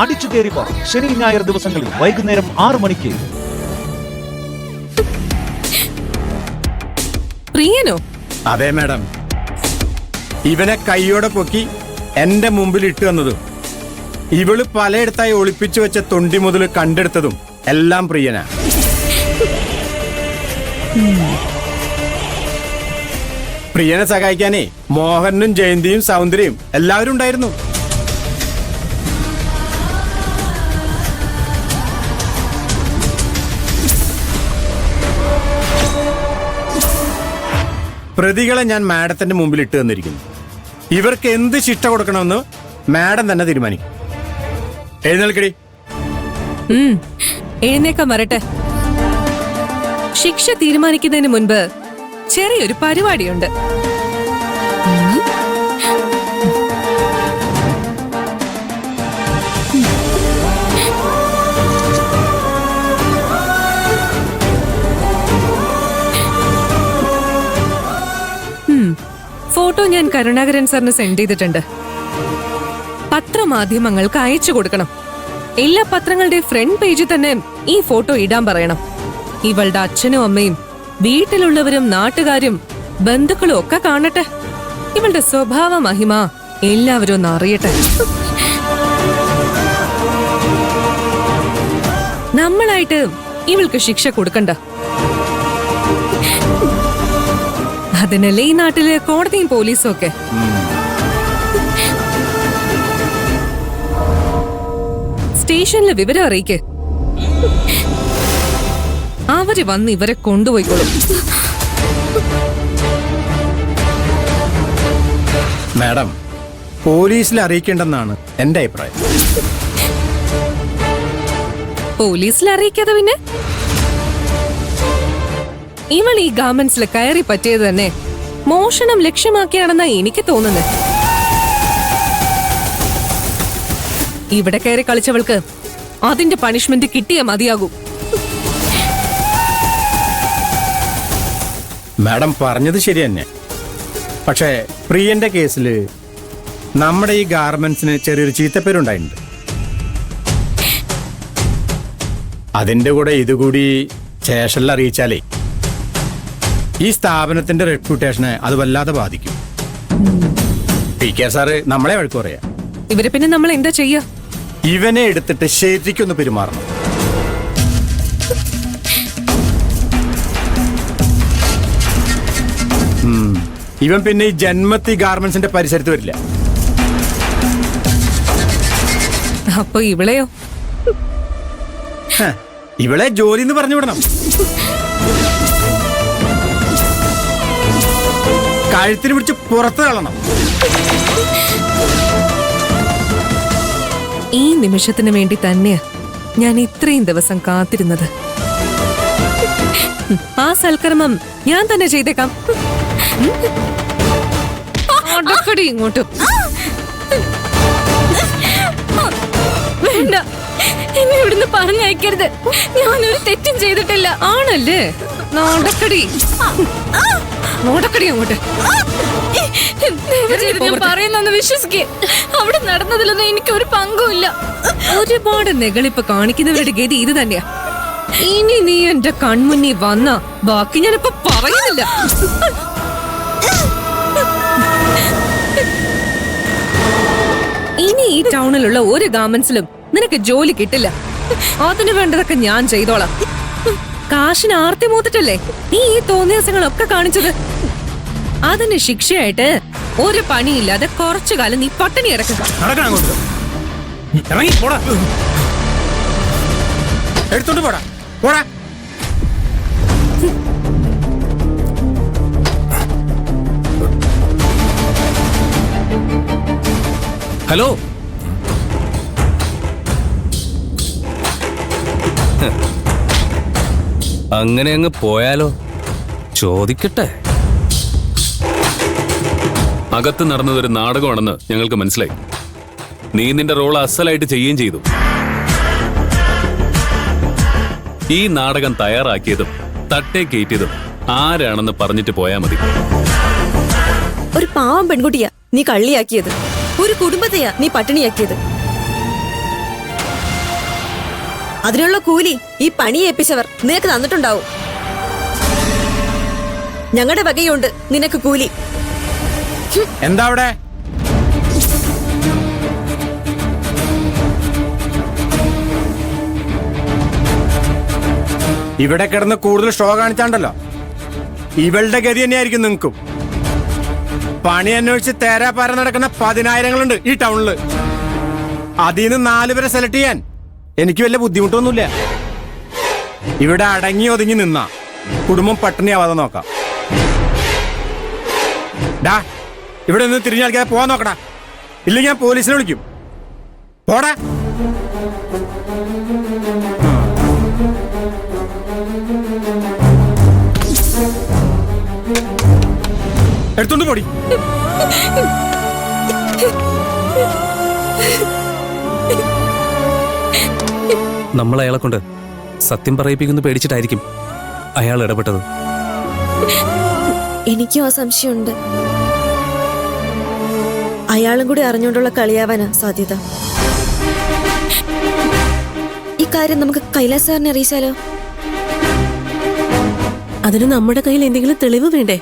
അടിച്ചു കയറിപ്പോ ശനി ഞായർ ദിവസങ്ങളിൽ വൈകുന്നേരം 6 മണിക്ക്. പ്രിയനോ? അതെ മാഡം. ഇവനെ കൈയോടെ പൊക്കി എന്റെ മുമ്പിൽ ഇട്ടു വന്നതും ഇവള് പലയിടത്തായി ഒളിപ്പിച്ചു വെച്ച തൊണ്ടി മുതൽ കണ്ടെടുത്തതും എല്ലാം പ്രിയനാ. പ്രിയനെ സഹായിക്കാനേ മോഹനും ജയന്തിയും സൗന്ദര്യയും എല്ലാവരും ഉണ്ടായിരുന്നു. പ്രതികളെ ഞാൻ മാഡത്തിന്റെ മുമ്പിൽ ഇട്ട് തന്നിരിക്കുന്നു. ഇവർക്ക് എന്ത് ശിക്ഷ കൊടുക്കണമെന്ന് മാഡം തന്നെ തീരുമാനിക്കും. എഴുന്നേൽക്കടി. എഴുന്നേക്കാൻ വരട്ടെ. ശിക്ഷ തീരുമാനിക്കുന്നതിന് മുൻപ് ചെറിയൊരു പരിപാടിയുണ്ട്. ഫോട്ടോ ഞാൻ കരുണാകരൻ സാറിന് സെൻഡ് ചെയ്തിട്ടുണ്ട്. പത്രമാധ്യമങ്ങൾക്ക് അയച്ചു കൊടുക്കണം. എല്ലാ പത്രങ്ങളുടെ ഫ്രണ്ട് പേജിൽ തന്നെ ഈ ഫോട്ടോ ഇടാൻ പറയണം. ഇവളുടെ അച്ഛനും അമ്മയും വീട്ടിലുള്ളവരും നാട്ടുകാരും ബന്ധുക്കളും ഒക്കെ കാണട്ടെ. ഇവളുടെ സ്വഭാവ മഹിമ എല്ലാവരും ഒന്ന് അറിയട്ടെ. നമ്മളായിട്ട് ഇവൾക്ക് ശിക്ഷ കൊടുക്കണ്ട. അതിനല്ലേ ഈ നാട്ടില് കോടതിയും പോലീസും ഒക്കെ. സ്റ്റേഷനിലെ വിവരം അറിയിക്ക്. അവര് വന്ന് ഇവരെ കൊണ്ടുപോയിക്കോളും. മാഡം, പോലീസിൽ അറിയിക്കേണ്ടെന്നാണ് എന്റെ അഭിപ്രായം. പോലീസിൽ അറിയിക്കാതെ പിന്നെ? ഇവൾ ഈ ഗാർമെന്റ്സിൽ കയറി പറ്റിയത് തന്നെ മോഷണം ലക്ഷ്യമാക്കിയാണെന്നാ എനിക്ക് തോന്നുന്നത്. ഇവിടെ കയറി കളിച്ചവൾക്ക് അതിന്റെ പണിഷ്മെന്റ് കിട്ടിയേ മതിയാകൂ. മാഡം പറഞ്ഞത് ശരി തന്നെ. പക്ഷേ പ്രിയന്റെ കേസിൽ നമ്മുടെ ഈ ഗാർമെന്റ്സിന് ചെറിയൊരു ചീത്തപ്പേരുണ്ടായിട്ടുണ്ട്. അതിന്റെ കൂടെ ഇതുകൂടി സ്റ്റേഷനിൽ അറിയിച്ചാലേ ഈ സ്ഥാപനത്തിന്റെ റെപ്യൂട്ടേഷനെ അത് വല്ലാതെ ബാധിക്കും. പി.കെ. സാറ് നമ്മളെ വഴക്ക് പറയാ. ഇവരെ പിന്നെ നമ്മൾ എന്താ ചെയ്യാ? ഇവനെ എടുത്തിട്ട് ശരിക്കൊന്ന് പെരുമാറണം. ഇവൻ പിന്നെ ഈ ജന്മത്തി ഗാർമെന്റ്സിന്റെ പരിസരത്ത് വരില്ല. അപ്പൊ ഇവളെയോ? ഇവളെ ജോലി എന്ന് പറഞ്ഞു വിടണം. കഴുത്തിന് പിടിച്ച് പുറത്ത് കളണം. ഈ നിമിഷത്തിന് വേണ്ടി തന്നെയാ ഞാൻ ഇത്രയും ദിവസം കാത്തിരുന്നത്. ആ സൽക്കർമ്മം ഞാൻ തന്നെ ചെയ്തേക്കാം. ഇങ്ങോട്ട് വേണ്ട, എന്നെ ഇവിടുന്ന് പറഞ്ഞയക്കരുത്. ഞാനൊരു തെറ്റും ചെയ്തിട്ടില്ല. ആണല്ലേ? നോടക്കടി അങ്ങോട്ട്. ഞാൻ പറയുന്നൊന്ന് വിശ്വസിക്കേ. അവിടെ നടന്നതിലൊന്നും എനിക്ക് ഒരു പങ്കുമില്ല. ഒരുപാട് നെകളിപ്പ് കാണിക്കുന്നവരുടെ ഗതി ഇത് തന്നെയാ. ഇനി നീ എന്റെ കൺമുന്നിൽ വന്ന ബാക്കി ഞാനിപ്പോ പറയുന്നില്ല. ഇനി ഈ ടൗണിലുള്ള ഒരു ഗാർമെന്റ്സിലും നിനക്ക് ജോലി കിട്ടില്ല. അതിനു വേണ്ടതൊക്കെ ഞാൻ ചെയ്തോളാം. കാശിന് ആർത്തി മൂത്തിട്ടല്ലേ നീ ഈ തോന്നിയാസങ്ങളൊക്കെ കാണിച്ചത്. അതിന് ശിക്ഷയായിട്ട് ഒരു പണിയില്ലാതെ കുറച്ചു കാലം നീ പട്ടിണി കിടക്കുക. എടുത്തോണ്ട് പോടാ പോടാ. ഹലോ, അങ്ങനെ അങ്ങ് പോയാലോ? ചോദിക്കട്ടെ. അകത്ത് നടന്നതൊരു നാടകമാണെന്ന് ഞങ്ങൾക്ക് മനസ്സിലായി. നീ നിന്റെ റോൾ അസലായിട്ട് ചെയ്യുകയും ചെയ്തു. ഈ നാടകം തയ്യാറാക്കിയതും തട്ടേ കയറ്റിയതും ആരാണെന്ന് പറഞ്ഞിട്ട് പോയാ മതി. ഒരു പാവം പെൺകുട്ടിയാ നീ കള്ളിയാക്കിയത്. ഒരു കുടുംബത്തെയാ നീ പട്ടിണിയാക്കിയത്. അതിനുള്ള കൂലി ഈ പണി ഏൽപ്പിച്ചവർ നിനക്ക് തന്നിട്ടുണ്ടാവും. ഞങ്ങളുടെ വകയുണ്ട് നിനക്ക് കൂലി. എന്താ അവിടെ? ഇവിടെ കിടന്ന് കൂടുതൽ ഷോ കാണിച്ചാണ്ടല്ലോ, ഇവളുടെ ഗതി തന്നെയായിരിക്കും നിങ്ങൾക്കും. പണി അന്വേഷിച്ച് തേരാപ്പാര നടക്കുന്ന 10,000ങ്ങളുണ്ട് ഈ ടൗണില്. അതിൽ നിന്ന് 4 പേരെ സെലക്ട് ചെയ്യാൻ എനിക്ക് വല്ല ബുദ്ധിമുട്ടൊന്നുമില്ല. ഇവിടെ അടങ്ങി ഒതുങ്ങി നിന്നാ കുടുംബം പട്ടിണിയാവാതെ നോക്കാം. ഡാ, ഇവിടെ നിന്ന് തിരിഞ്ഞു കളിക്കാതെ പോവാൻ നോക്കടാ, ഇല്ലെങ്കിൽ ഞാൻ പോലീസിനെ വിളിക്കും. പോടാ. എടുത്തോണ്ട് പോടി. നമ്മൾ അയാളെ കൊണ്ട് സത്യം പറയിപ്പിക്കുന്നു പേടിച്ചിട്ടായിരിക്കും അയാൾ ഇടപെട്ടത്. എനിക്കും ആ സംശയമുണ്ട്. അയാളും കൂടി അറിഞ്ഞുകൊണ്ടുള്ള കളിയാവാനാ സാധ്യത. ഈ കാര്യം നമുക്ക് കൈലാസ് സാറിനെ അറിയിച്ചാലോ? അതിന് നമ്മുടെ കയ്യിൽ എന്തെങ്കിലും തെളിവ് വേണ്ടേ?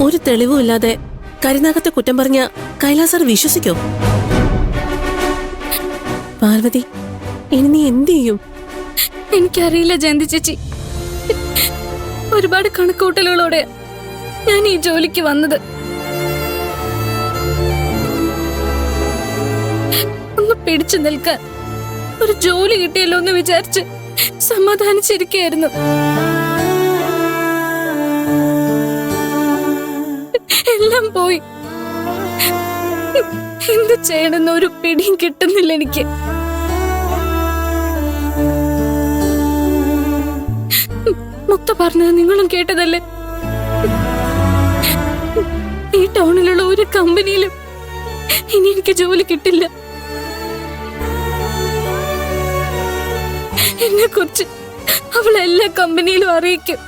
ഒരു തെളിവും ഇല്ലാതെ കരിനാഗത്തെ കുറ്റം പറഞ്ഞ കൈലാസ് സാർ വിശ്വസിക്കോ? പാർവതി, ഇനി നീ എന്ത് ചെയ്യും? എനിക്കറിയില്ല ജയന്തി ചേച്ചി. ഒരുപാട് കണക്കൂട്ടലുകളോടെ ഞാൻ ഈ ജോലിക്ക് വന്നത്. ഒന്ന് പിടിച്ചു നിൽക്കാൻ ഒരു ജോലി കിട്ടിയല്ലോ എന്ന് വിചാരിച്ച് സമാധാനിച്ചിരിക്കുകയായിരുന്നു. എല്ലാം പോയി. എന്ത് ചെയ്യണമെന്ന് ഒരു പിടിയും കിട്ടുന്നില്ല എനിക്ക്. മുത്ത പറഞ്ഞത് നിങ്ങളും കേട്ടതല്ലേ? ഈ ടൗണിലുള്ള ഒരു കമ്പനിയിലും ഇനി എനിക്ക് ജോലി കിട്ടില്ല. എന്നെ കുറിച്ച് അവൾ എല്ലാ കമ്പനിയിലും അറിയിക്കും.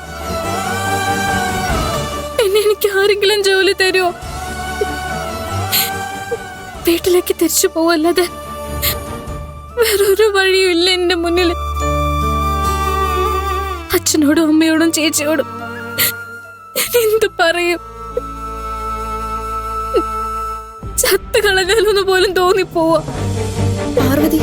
പിന്നെ എനിക്ക് ആരെങ്കിലും ജോലി തരുമോ? വീട്ടിലേക്ക് തിരിച്ചു പോവല്ലാതെ വേറൊരു വഴിയും ഇല്ല എന്റെ മുന്നിൽ. അച്ഛനോടും അമ്മയോടും ചേച്ചിയോടും എന്ത് പറയും? ചത്ത് കളഞ്ഞാലൊന്ന് പോലും തോന്നിപ്പോവാ. പാർവതി